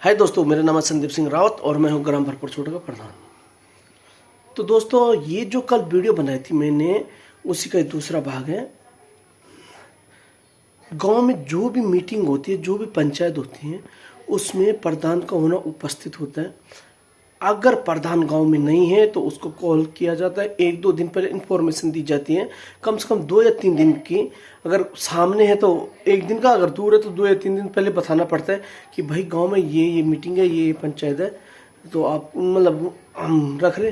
हाय दोस्तों, मेरा नाम है संदीप सिंह रावत और मैं हूं ग्राम भरपूर छोटे का प्रधान। तो दोस्तों, ये जो कल वीडियो बनाई थी मैंने, उसी का एक दूसरा भाग है। गांव में जो भी मीटिंग होती है, जो भी पंचायत होती है, उसमें प्रधान का होना उपस्थित होता है। अगर प्रधान गांव में नहीं है तो उसको कॉल किया जाता है। 1-2 दिन पहले इन्फॉर्मेशन दी जाती है, कम से कम 2 या 3 दिन की। अगर सामने है तो 1 दिन का, अगर दूर है तो 2 या 3 दिन पहले बताना पड़ता है कि भाई गांव में ये मीटिंग है, ये पंचायत है, तो आप मतलब हम रख रहे।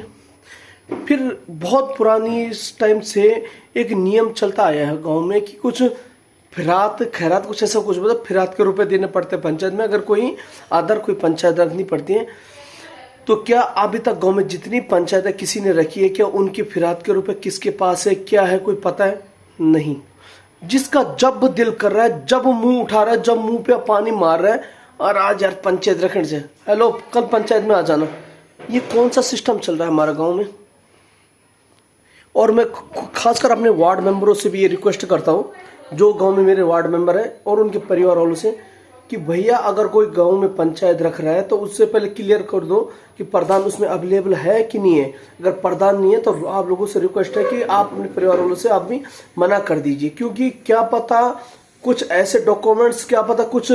फिर बहुत पुरानी इस टाइम से एक नियम चलता आया है गाँव में कि कुछ फिरात खैरात कुछ ऐसा कुछ मतलब फिरात के रुपए देने पड़ते हैं पंचायत में। अगर कोई कोई पंचायत रखनी पड़ती है तो क्या अभी तक गांव में जितनी पंचायतें किसी ने रखी है, क्या उनके फिरात के रुपए किसके पास है, क्या है, कोई पता है? नहीं। जिसका जब दिल कर रहा है, जब मुंह उठा रहा है, जब मुंह पे पानी मार रहा है, और आज यार पंचायत रखने से, हेलो कल पंचायत में आ जाना। ये कौन सा सिस्टम चल रहा है हमारा गाँव में? और मैं खासकर अपने वार्ड मेंबरों से भी ये रिक्वेस्ट करता हूँ, जो गांव में मेरे वार्ड मेंबर है, और उनके परिवार वालों से, कि भैया अगर कोई गांव में पंचायत रख रहा है तो उससे पहले क्लियर कर दो कि प्रधान उसमें अवेलेबल है कि नहीं है। अगर प्रधान नहीं है तो आप लोगों से रिक्वेस्ट है कि आप अपने परिवार वालों से आप भी मना कर दीजिए, क्योंकि क्या पता कुछ ऐसे डॉक्यूमेंट्स, क्या पता कुछ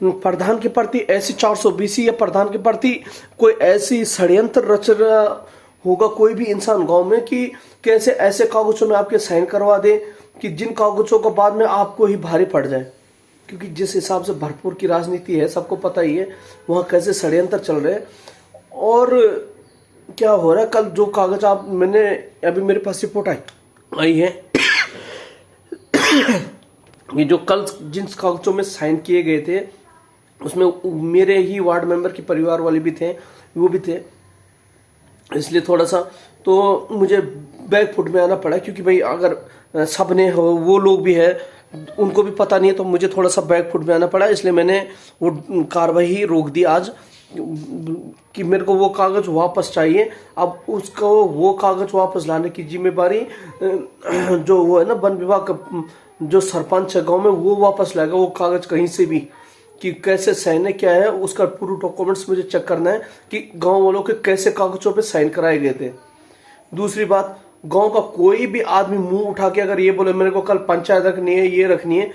प्रधान के प्रति ऐसी 420 या प्रधान के प्रति कोई ऐसी षड्यंत्र रच रहा होगा कोई भी इंसान गाँव में, कि कैसे ऐसे कागजों में आपके साइन करवा दे कि जिन कागजों को बाद में आपको ही भारी पड़ जाए। क्योंकि जिस हिसाब से भरपूर की राजनीति है, सबको पता ही है वहाँ कैसे षड्यंत्र चल रहे हैं। और क्या हो रहा है, कल जो कागज मैंने अभी मेरे पास रिपोर्ट आई है ये जो कल जिन कागजों में साइन किए गए थे, उसमें मेरे ही वार्ड मेंबर के परिवार वाले भी थे, वो भी थे। इसलिए थोड़ा सा तो मुझे बैकफुट में आना पड़ा, क्योंकि भाई अगर सब ने हो, वो लोग भी है, उनको भी पता नहीं है, तो मुझे थोड़ा सा बैकफुट में आना पड़ा। इसलिए मैंने वो कार्रवाई ही रोक दी आज, कि मेरे को वो कागज वापस चाहिए। अब उसको वो कागज वापस लाने की जिम्मेदारी जो वो है ना, वन विभाग का जो सरपंच है गाँव में, वो वापस लाएगा वो कागज कहीं से भी, कि कैसे साइन है, क्या है, उसका पूरे डॉक्यूमेंट्स मुझे चेक करना है कि गाँव वालों के कैसे कागजों पे साइन कराए गए थे। दूसरी बात, गांव का कोई भी आदमी मुंह उठा के अगर ये बोले मेरे को कल पंचायत रखनी है, ये रखनी है,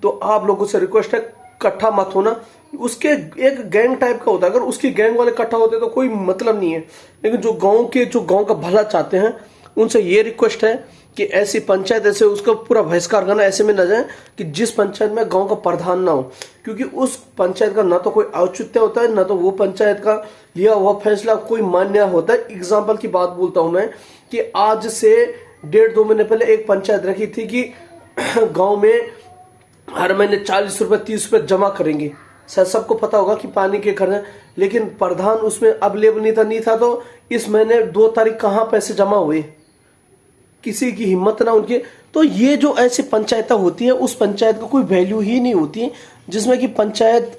तो आप लोगों से रिक्वेस्ट है, इकट्ठा मत होना। उसके एक गैंग टाइप का होता है, अगर उसकी गैंग वाले इकट्ठा होते तो कोई मतलब नहीं है। लेकिन जो गांव का भला चाहते हैं, उनसे ये रिक्वेस्ट है कि ऐसी पंचायत, ऐसे उसका पूरा बहिष्कार करना, ऐसे में न जाए कि जिस पंचायत में गांव का प्रधान ना हो, क्योंकि उस पंचायत का ना तो कोई औचित्य होता है, ना तो वो पंचायत का लिया हुआ फैसला कोई मान्य होता है। एग्जाम्पल की बात बोलता हूं मैं, कि आज से 1.5-2 महीने पहले एक पंचायत रखी थी कि गांव में हर महीने 40 रुपए 30 रुपए जमा करेंगे। शायद सबको पता होगा कि पानी के खर्च, लेकिन प्रधान उसमें अवेलेबल नहीं था तो इस महीने 2 तारीख कहाँ पैसे जमा हुए, किसी की हिम्मत ना उनके। तो ये जो ऐसी पंचायतें होती है, उस पंचायत को कोई वैल्यू ही नहीं होती, जिसमें कि पंचायत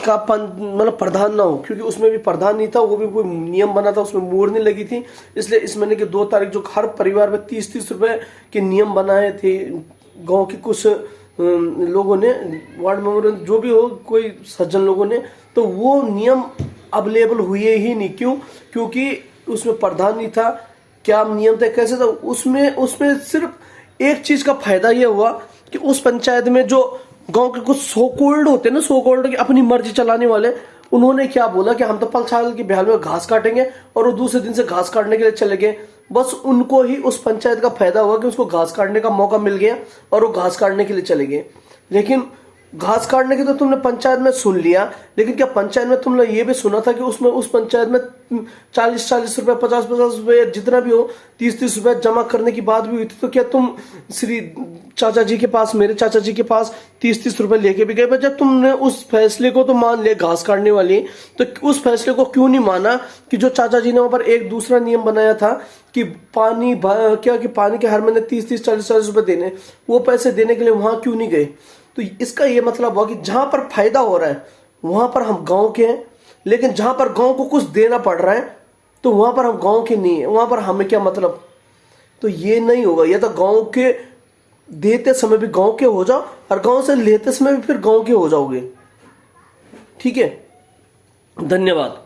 का मतलब प्रधान ना हो, क्योंकि उसमें भी प्रधान नहीं था, वो भी कोई नियम बना था, उसमें मोहर नहीं लगी थी। इसलिए इस महीने की 2 तारीख जो हर परिवार में 30-30 रुपए के नियम बनाए थे गांव के कुछ लोगों ने, वार्ड मेंबर जो भी हो, कोई सज्जन लोगों ने, तो वो नियम अवेलेबल हुए ही नहीं। क्यों? क्योंकि उसमें प्रधान नहीं था। क्या नियम थे, कैसे था, उसमें सिर्फ एक चीज का फायदा यह हुआ कि उस पंचायत में जो गांव के कुछ सो कॉल्ड होते हैं ना, सो कॉल्ड की अपनी मर्जी चलाने वाले, उन्होंने क्या बोला कि हम तो पलछाल की बिहार में घास काटेंगे, और वो दूसरे दिन से घास काटने के लिए चले गए। बस उनको ही उस पंचायत का फायदा हुआ कि उसको घास काटने का मौका मिल गया और वो घास काटने के लिए चले गए। लेकिन घास काटने की तो तुमने पंचायत में सुन लिया, लेकिन क्या पंचायत में तुमने ये भी सुना था कि उसमें उस पंचायत में 40-40 रुपए, 50-50 रुपए, जितना भी हो, 30-30 रुपए जमा करने की बात भी हुई थी। तो क्या तुम श्री चाचा जी के पास, मेरे चाचा जी के पास 30-30 रुपए लेके भी गए? जब तुमने उस फैसले को तो मान लिया घास काटने वाली, तो उस फैसले को क्यों नहीं माना कि जो चाचा जी ने वहां पर एक दूसरा नियम बनाया था कि पानी के हर महीने 30-30, 40-40 रुपए देने, वो पैसे देने के लिए वहां क्यों नहीं गए? तो इसका ये मतलब हुआ कि जहां पर फायदा हो रहा है वहां पर हम गांव के हैं, लेकिन जहां पर गांव को कुछ देना पड़ रहा है तो वहां पर हम गांव के नहीं है, वहां पर हमें क्या मतलब? तो ये नहीं होगा। ये तो गांव के देते समय भी गांव के हो जाओ, और गांव से लेते समय भी फिर गांव के हो जाओगे। ठीक है, धन्यवाद।